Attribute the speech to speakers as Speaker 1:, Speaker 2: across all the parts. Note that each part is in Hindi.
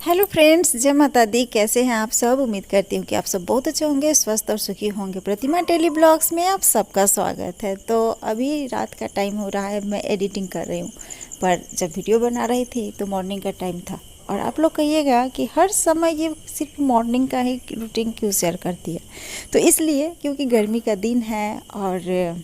Speaker 1: हेलो फ्रेंड्स, जय माता दी। कैसे हैं आप सब? उम्मीद करती हूँ कि आप सब बहुत अच्छे होंगे, स्वस्थ और सुखी होंगे। प्रतिमा डेली ब्लॉग्स में आप सबका स्वागत है। तो अभी रात का टाइम हो रहा है, मैं एडिटिंग कर रही हूँ, पर जब वीडियो बना रही थी तो मॉर्निंग का टाइम था। और आप लोग कहिएगा कि हर समय ये सिर्फ मॉर्निंग का ही रूटीन क्यों शेयर करती है। तो इसलिए क्योंकि गर्मी का दिन है और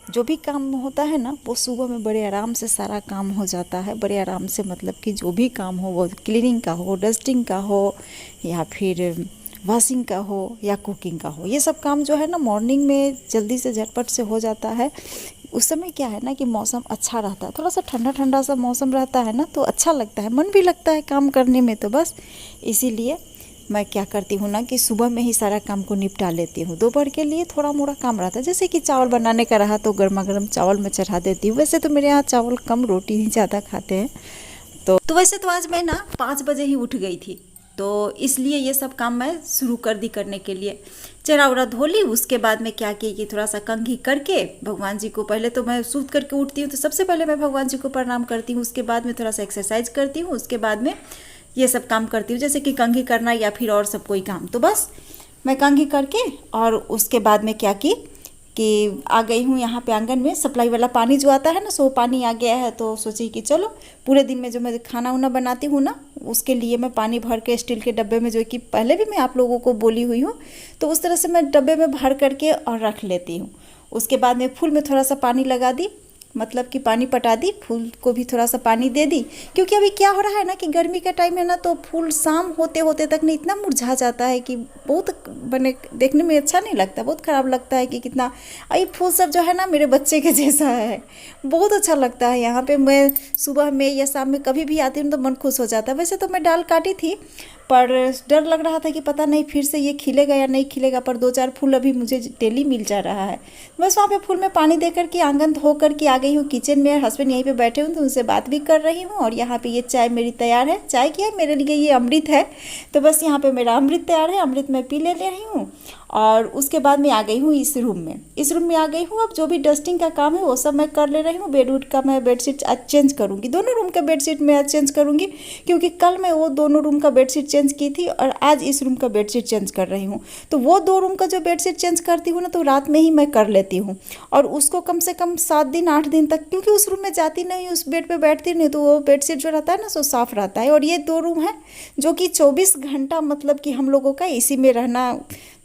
Speaker 1: जो भी काम होता है ना, वो सुबह में बड़े आराम से सारा काम हो जाता है। बड़े आराम से मतलब कि जो भी काम हो, वो क्लीनिंग का हो, डस्टिंग का हो, या फिर वॉशिंग का हो, या कुकिंग का हो, ये सब काम जो है ना मॉर्निंग में जल्दी से झटपट से हो जाता है। उस समय क्या है ना कि मौसम अच्छा रहता है, थोड़ा सा ठंडा ठंडा सा मौसम रहता है ना, तो अच्छा लगता है, मन भी लगता है काम करने में। तो बस इसीलिए मैं क्या करती हूँ ना कि सुबह में ही सारा काम को निपटा लेती हूँ। दोपहर के लिए थोड़ा मोड़ा काम रहता है, जैसे कि चावल बनाने का रहा तो गर्मा गर्म चावल मैं चढ़ा देती हूँ। वैसे तो मेरे यहाँ चावल कम, रोटी ही ज़्यादा खाते हैं। तो वैसे तो आज मैं ना 5 बजे ही उठ गई थी, तो इसलिए ये सब काम मैं शुरू कर दी करने के लिए। चेहरा उरा धो ली, उसके बाद में क्या की कि थोड़ा सा कंघी करके भगवान जी को, पहले तो मैं सूत करके उठती हूँ तो सबसे पहले मैं भगवान जी को प्रणाम करती हूँ। उसके बाद में थोड़ा सा एक्सरसाइज करती हूँ, उसके बाद में ये सब काम करती हूँ, जैसे कि कंघी करना या फिर और सब कोई काम। तो बस मैं कंघी करके और उसके बाद में क्या की कि आ गई हूँ यहाँ पे आंगन में। सप्लाई वाला पानी जो आता है ना, सो पानी आ गया है, तो सोची कि चलो पूरे दिन में जो मैं खाना उना बनाती हूँ ना, उसके लिए मैं पानी भर के स्टील के डब्बे में, जो कि पहले भी मैं आप लोगों को बोली हुई हूँ, तो उस तरह से मैं डब्बे में भर करके और रख लेती हूँ। उसके बाद में फूल में थोड़ा सा पानी लगा दी, मतलब कि पानी पटा दी, फूल को भी थोड़ा सा पानी दे दी। क्योंकि अभी क्या हो रहा है ना कि गर्मी का टाइम है ना, तो फूल शाम होते होते तक नहीं इतना मुरझा जाता है कि बहुत बने देखने में अच्छा नहीं लगता, बहुत ख़राब लगता है कि कितना ये फूल सब जो है ना मेरे बच्चे के जैसा है। बहुत अच्छा लगता है। यहाँ पे मैं सुबह में या शाम में कभी भी आती हूँ तो मन खुश हो जाता है। वैसे तो मैं डाल काटी थी, पर डर लग रहा था कि पता नहीं फिर से ये खिलेगा या नहीं खिलेगा, पर 2-4 फूल अभी मुझे डेली मिल जा रहा है। बस वहाँ पे फूल में पानी दे करके आंगन धो करके आ गई हूँ किचन में। हस्बैंड यहीं पे बैठे हूँ तो उनसे बात भी कर रही हूँ। और यहाँ पे ये चाय मेरी तैयार है। चाय क्या है, मेरे लिए ये अमृत है। तो बस यहाँ पे मेरा अमृत तैयार है, अमृत मैं पी ले रही हूँ। और उसके बाद मैं आ गई हूँ इस रूम में। इस रूम में आ गई हूँ। अब जो भी डस्टिंग का काम है वो सब मैं कर ले रही हूँ। बेडवुड का मैं बेडशीट आज चेंज करूँगी, दोनों रूम का बेडशीट मैं आज चेंज करूँगी, क्योंकि कल मैं वो दोनों रूम का बेडशीट चेंज की थी और आज इस रूम का बेडशीट चेंज कर रही हूँ। तो वो 2 रूम का जो बेडशीट चेंज करती हूँ ना, तो रात में ही मैं कर लेती हूँ। और उसको कम से कम 7 दिन 8 दिन तक, क्योंकि उस रूम में जाती नहीं, उस बेड पे बैठती नहीं, तो वो बेडशीट जो रहता है ना सो साफ रहता है। और ये 2 रूम है जो कि 24 घंटा मतलब कि हम लोगों का इसी में रहना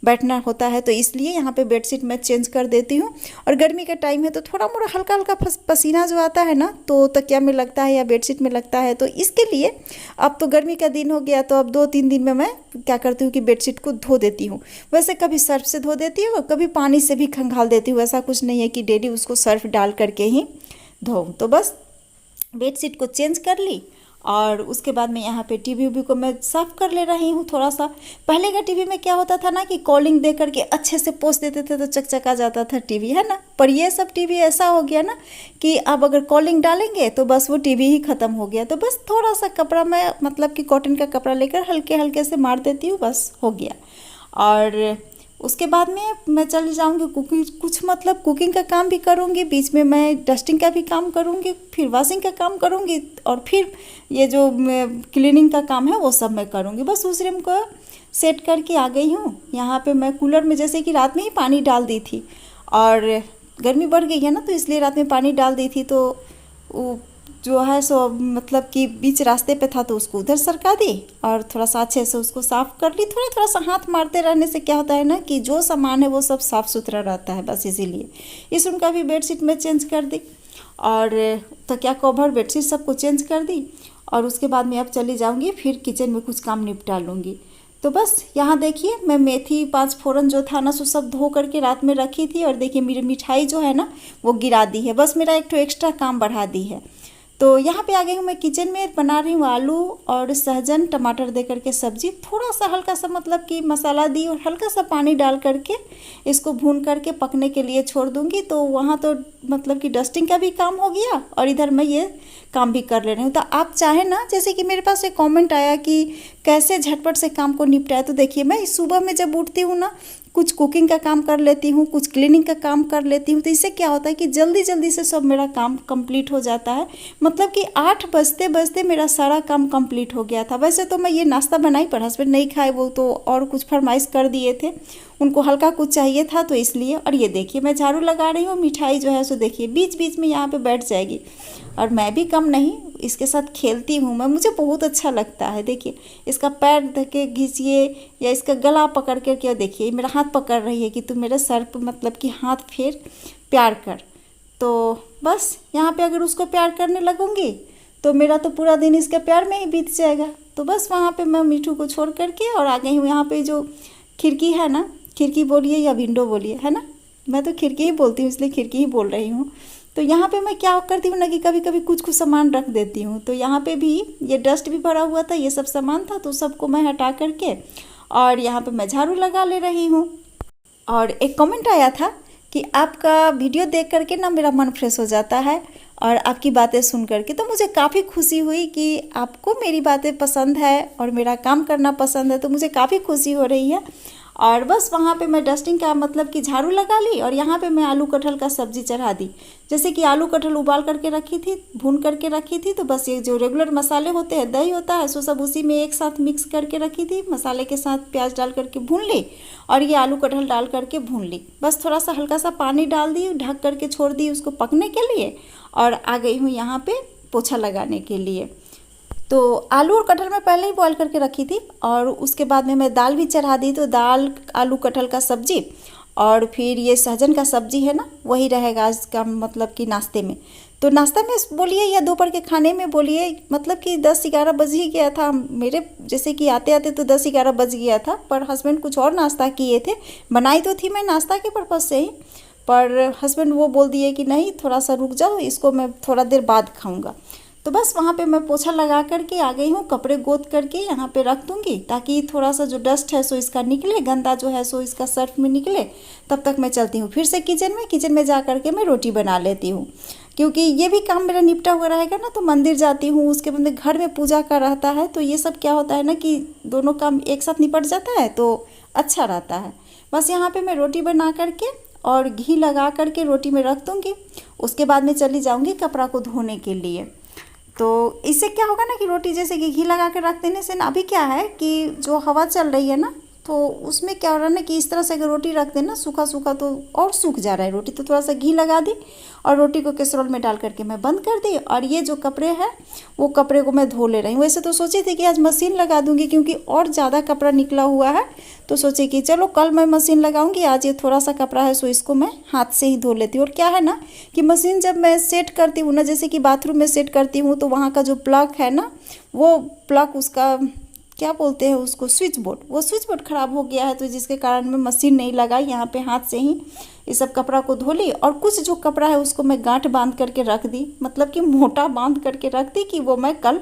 Speaker 1: बैठना होता है, तो इसलिए यहाँ पे बेडशीट मैं चेंज कर देती हूँ। और गर्मी का टाइम है तो थोड़ा मोड़ा हल्का हल्का पसीना जो आता है ना, तो तकिया में लगता है या बेडशीट में लगता है, तो इसके लिए अब तो गर्मी का दिन हो गया, तो अब 2-3 दिन में मैं क्या करती हूँ कि बेडशीट को धो देती हूँ। वैसे कभी सर्फ से धो देती हूँ, कभी पानी से भी खंगाल देती हूँ। ऐसा कुछ नहीं है कि डेली उसको सर्फ डाल करके ही धोऊँ। तो बस बेडशीट को चेंज कर ली और उसके बाद में यहाँ पे टीवी उवी को मैं साफ़ कर ले रही हूँ थोड़ा सा। पहले का टीवी में क्या होता था ना कि कॉलिंग दे करके अच्छे से पोंछ देते थे तो चकचका जाता था टीवी, है ना। पर ये सब टीवी ऐसा हो गया ना कि अब अगर कॉलिंग डालेंगे तो बस वो टीवी ही ख़त्म हो गया। तो बस थोड़ा सा कपड़ा मैं मतलब कि कॉटन का कपड़ा लेकर हल्के हल्के से मार देती हूँ, बस हो गया। और उसके बाद में मैं चली जाऊंगी कुकिंग, कुछ मतलब कुकिंग का काम भी करूंगी, बीच में मैं डस्टिंग का भी काम करूंगी, फिर वॉशिंग का काम करूंगी, और फिर ये जो क्लीनिंग का काम है वो सब मैं करूंगी। बस उस रूम को सेट करके आ गई हूँ। यहाँ पे मैं कूलर में जैसे कि रात में ही पानी डाल दी थी, और गर्मी बढ़ गई है ना, तो इसलिए रात में पानी डाल दी थी, तो वो जो है सो मतलब कि बीच रास्ते पे था तो उसको उधर सरका दी और थोड़ा सा अच्छे से उसको साफ़ कर ली। थोड़ा थोड़ा सा हाथ मारते रहने से क्या होता है ना कि जो सामान है वो सब साफ़ सुथरा रहता है, बस इसीलिए। इस रूम का भी बेडशीट मैं चेंज कर दी और तकिया कवर बेडशीट सबको चेंज कर दी। और उसके बाद मैं अब चली जाऊँगी, फिर किचन में कुछ काम निपटा लूँगी। तो बस यहाँ देखिए मैं मेथी 5 फोरन जो था ना सो सब धो करके रात में रखी थी, और देखिए मेरी मिठाई जो है ना वो गिरा दी है, बस मेरा एक तो एक्स्ट्रा काम बढ़ा दी है। तो यहाँ पे आ गई हूँ मैं किचन में, बना रही हूँ आलू और सहजन टमाटर दे करके सब्जी। थोड़ा सा हल्का सा मतलब कि मसाला दी और हल्का सा पानी डाल करके इसको भून करके पकने के लिए छोड़ दूँगी। तो वहाँ तो मतलब कि डस्टिंग का भी काम हो गया और इधर मैं ये काम भी कर ले रही हूँ। तो आप चाहें ना, जैसे कि मेरे पास एक कमेंट आया कि कैसे झटपट से काम को निपटाए, तो देखिए मैं सुबह में जब उठती हूँ ना कुछ कुकिंग का काम कर लेती हूँ, कुछ क्लीनिंग का काम कर लेती हूँ। तो इससे क्या होता है कि जल्दी जल्दी से सब मेरा काम कंप्लीट हो जाता है। मतलब कि 8 बजते बजते मेरा सारा काम कंप्लीट हो गया था। वैसे तो मैं ये नाश्ता बनाई पर हस्बैंड नहीं खाए, वो तो और कुछ फरमाइश कर दिए थे, उनको हल्का कुछ चाहिए था तो इसलिए। और ये देखिए मैं झाड़ू लगा रही हूँ, मिठाई जो है सो देखिए बीच बीच में यहाँ पे बैठ जाएगी। और मैं भी कम नहीं, इसके साथ खेलती हूँ मैं, मुझे बहुत अच्छा लगता है। देखिए इसका पैर धके घिसिए या इसका गला पकड़ कर के देखिए मेरा हाथ पकड़ रही है कि तू मेरे सर पर मतलब कि हाथ फेर प्यार कर। तो बस यहाँ पे अगर उसको प्यार करने लगूँगी तो मेरा तो पूरा दिन इसके प्यार में ही बीत जाएगा। तो बस वहाँ पे मैं मीठू को छोड़ करके और आ गई हूँ। यहाँ पे जो खिड़की है ना, खिड़की बोलिए या विंडो बोलिए, है ना, मैं तो खिड़की ही बोलती हूँ इसलिए खिड़की ही बोल रही हूँ। तो यहाँ पे मैं क्या करती हूँ ना कि कभी कभी कुछ कुछ सामान रख देती हूँ। तो यहाँ पे भी ये डस्ट भी भरा हुआ था, ये सब सामान था, तो सबको मैं हटा करके और यहाँ पे मैं झाड़ू लगा ले रही हूँ। और एक कमेंट आया था कि आपका वीडियो देख करके ना मेरा मन फ्रेश हो जाता है और आपकी बातें सुन करके। तो मुझे काफ़ी खुशी हुई कि आपको मेरी बातें पसंद है और मेरा काम करना पसंद है, तो मुझे काफ़ी खुशी हो रही है। और बस वहाँ पे मैं डस्टिंग का मतलब कि झाड़ू लगा ली और यहाँ पे मैं आलू कटहल का सब्ज़ी चढ़ा दी। जैसे कि आलू कटहल उबाल करके रखी थी, भून करके रखी थी, तो बस ये जो रेगुलर मसाले होते हैं, दही होता है, सो सब उसी में एक साथ मिक्स करके रखी थी। मसाले के साथ प्याज डाल करके भून ली और ये आलू कटहल डाल करके भून ली। बस थोड़ा सा हल्का सा पानी डाल दी, ढक करके छोड़ दी उसको पकने के लिए और आ गई हूँ यहाँ पे पोछा लगाने के लिए। तो आलू और कटहल मैं पहले ही बॉईल करके रखी थी और उसके बाद में मैं दाल भी चढ़ा दी। तो दाल, आलू कटहल का सब्जी और फिर ये सहजन का सब्जी है ना, वही रहेगा आज का मतलब कि नाश्ते में। तो नाश्ता में बोलिए या दोपहर के खाने में बोलिए, मतलब कि 10-11 बज ही गया था मेरे, जैसे कि आते आते तो 10-11 बज गया था। पर हस्बैंड कुछ और नाश्ता किए थे, बनाई तो थी मैं नाश्ता के पर्पज़ से ही, पर हस्बैंड वो बोल दिए कि नहीं थोड़ा सा रुक जाओ, इसको मैं थोड़ा देर बाद खाऊंगा। तो बस वहाँ पे मैं पोछा लगा करके आ गई हूँ, कपड़े गोद करके यहाँ पे रख दूँगी ताकि थोड़ा सा जो डस्ट है सो इसका निकले, गंदा जो है सो इसका सर्फ में निकले। तब तक मैं चलती हूँ फिर से किचन में जा करके मैं रोटी बना लेती हूँ, क्योंकि ये भी काम मेरा निपटा हुआ रहेगा ना। तो मंदिर जाती हूँ, उसके बाद घर में पूजा का रहता है, तो ये सब क्या होता है ना कि दोनों काम एक साथ निपट जाता है तो अच्छा रहता है। बस यहाँ पर मैं रोटी बना करके और घी लगा करके रोटी में रख दूँगी। उसके बाद में चली जाऊँगी कपड़ा को धोने के लिए। तो इससे क्या होगा ना कि रोटी जैसे कि घी लगा के रख देने से ना, अभी क्या है कि जो हवा चल रही है ना, तो उसमें क्या हो रहा है ना कि इस तरह से अगर रोटी रख देना सूखा सूखा तो और सूख जा रहा है रोटी। तो थोड़ा सा घी लगा दी और रोटी को कैसरोल में डाल करके मैं बंद कर दी। और ये जो कपड़े हैं वो कपड़े को मैं धो ले रही हूँ। वैसे तो सोची थी कि आज मशीन लगा दूँगी क्योंकि और ज़्यादा कपड़ा निकला हुआ है, तो सोची कि चलो कल मैं मशीन लगाऊंगी, आज ये थोड़ा सा कपड़ा है सो इसको मैं हाथ से ही धो लेती हूँ। और क्या है ना कि मशीन जब मैं सेट करती हूँ ना, जैसे कि बाथरूम में सेट करती हूँ, तो वहाँ का जो प्लग है ना, वो प्लग उसका क्या बोलते हैं उसको, स्विच बोर्ड, वो स्विच बोर्ड ख़राब हो गया है, तो जिसके कारण मैं मशीन नहीं लगाई, यहाँ पे हाथ से ही इस सब कपड़ा को धो ली। और कुछ जो कपड़ा है उसको मैं गांठ बांध करके रख दी, मतलब कि मोटा बांध करके रख दी कि वो मैं कल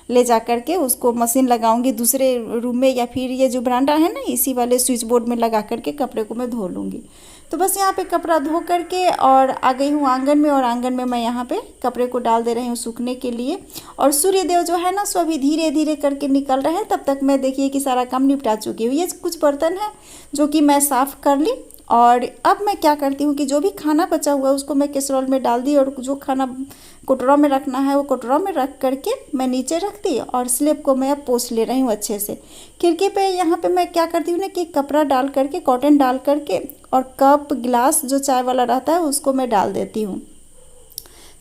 Speaker 1: ले जा करके उसको मशीन लगाऊंगी दूसरे रूम में, या फिर ये जो बरांडा है ना इसी वाले स्विच बोर्ड में लगा करके कपड़े को मैं धो लूँगी। तो बस यहाँ पे कपड़ा धो करके और आ गई हूँ आंगन में, और आंगन में मैं यहाँ पे कपड़े को डाल दे रही हूँ सूखने के लिए। और सूर्यदेव जो है ना सो अभी धीरे धीरे करके निकल रहे हैं, तब तक मैं देखिए कि सारा काम निपटा चुकी हूँ। ये कुछ बर्तन है जो कि मैं साफ़ कर ली। और अब मैं क्या करती हूँ कि जो भी खाना बचा हुआ है उसको मैं कैसरोल में डाल दी, और जो खाना कटोरा में रखना है वो कटोरा में रख करके मैं नीचे रख दी। और स्लैब को मैं अब पोंछ ले रही हूँ अच्छे से। खिड़की पे यहाँ पे मैं क्या करती हूँ ना कि कपड़ा डाल करके, कॉटन डाल करके, और कप गिलास जो चाय वाला रहता है उसको मैं डाल देती हूँ।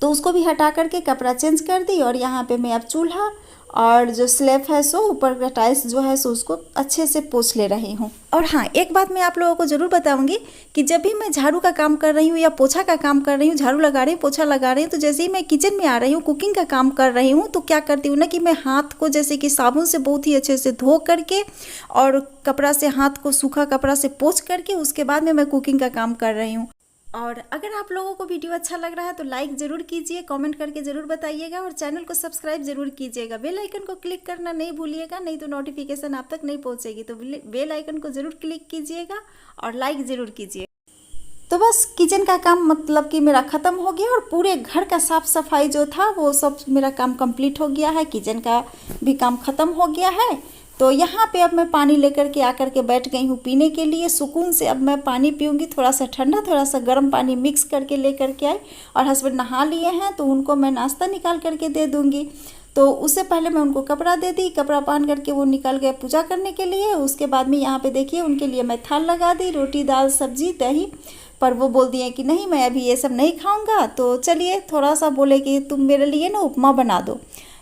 Speaker 1: तो उसको भी हटा करके कपड़ा चेंज कर दी। और यहाँ पे मैं अब चूल्हा और जो स्लैब है सो ऊपर का टाइल्स जो है सो उसको अच्छे से पोंछ ले रही हूँ। और हाँ, एक बात मैं आप लोगों को ज़रूर बताऊंगी कि जब भी मैं झाड़ू का काम कर रही हूँ या पोछा का काम कर रही हूँ, झाड़ू लगा रही हूँ, पोछा लगा रही हूँ, तो जैसे ही मैं किचन में आ रही हूँ, कुकिंग का काम कर रही हूँ, तो क्या करती हूँ ना कि मैं हाथ को जैसे कि साबुन से बहुत ही अच्छे से धो करके और कपड़ा से हाथ को सूखा कपड़ा से पोंछ करके उसके बाद में मैं कुकिंग का काम कर रही हूँ। और अगर आप लोगों को वीडियो अच्छा लग रहा है तो लाइक ज़रूर कीजिए, कमेंट करके ज़रूर बताइएगा, और चैनल को सब्सक्राइब ज़रूर कीजिएगा। बेल आइकन को क्लिक करना नहीं भूलिएगा, नहीं तो नोटिफिकेशन आप तक नहीं पहुंचेगी। तो बेल आइकन को ज़रूर क्लिक कीजिएगा और लाइक ज़रूर कीजिए। तो बस किचन का काम मतलब कि मेरा ख़त्म हो गया, और पूरे घर का साफ़ सफाई जो था वो सब मेरा काम कंप्लीट हो गया है। किचन का भी काम ख़त्म हो गया है। तो यहाँ पे अब मैं पानी लेकर के आकर के बैठ गई हूँ पीने के लिए सुकून से। अब मैं पानी पीऊँगी, थोड़ा सा ठंडा थोड़ा सा गर्म पानी मिक्स करके लेकर के आई। और हस्बैंड नहा लिए हैं तो उनको मैं नाश्ता निकाल करके दे दूँगी। तो उससे पहले मैं उनको कपड़ा दे दी, कपड़ा पहन करके वो निकल गए पूजा करने के लिए। उसके बाद में यहाँ पे देखिए उनके लिए मैं थाल लगा दी, रोटी दाल सब्जी दही। पर वो बोल दिए कि नहीं मैं अभी ये सब नहीं खाऊंगा। तो चलिए थोड़ा सा बोले कि तुम मेरे लिए ना उपमा बना दो,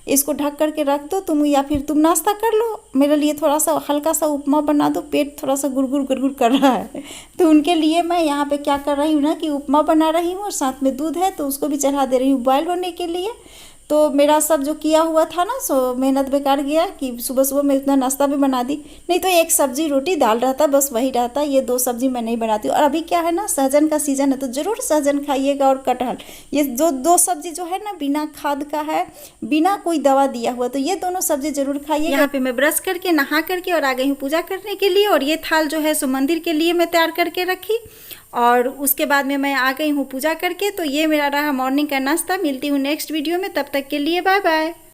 Speaker 1: इसको ढक करके रख दो तुम, या फिर तुम नाश्ता कर लो, मेरे लिए थोड़ा सा हल्का सा उपमा बना दो, पेट थोड़ा सा गुड़गुड़ गुड़गुड़ कर रहा है। तो उनके लिए मैं यहाँ पे क्या कर रही हूँ ना कि उपमा बना रही हूँ और साथ में दूध है तो उसको भी चढ़ा दे रही हूँ बॉयल होने के लिए। तो मेरा सब जो किया हुआ था ना सो मेहनत बेकार गया कि सुबह सुबह मैं इतना नाश्ता भी बना दी। नहीं तो एक सब्जी रोटी दाल रहता, बस वही रहता, ये 2 सब्जी मैं नहीं बनाती। और अभी क्या है ना सहजन का सीज़न है तो ज़रूर सहजन खाइएगा और कटहल, ये जो 2 सब्जी जो है ना बिना खाद का है, बिना कोई दवा दिया हुआ, तो ये दोनों सब्जी जरूर खाइएगा। यहाँ पे मैं ब्रश करके नहा करके और आ गई हूँ पूजा करने के लिए। और ये थाल जो है सो मंदिर के लिए मैं तैयार करके रखी और उसके बाद में मैं आ गई हूँ पूजा करके। तो ये मेरा रहा मॉर्निंग का नाश्ता। मिलती हूँ नेक्स्ट वीडियो में, तब तक के लिए बाय बाय।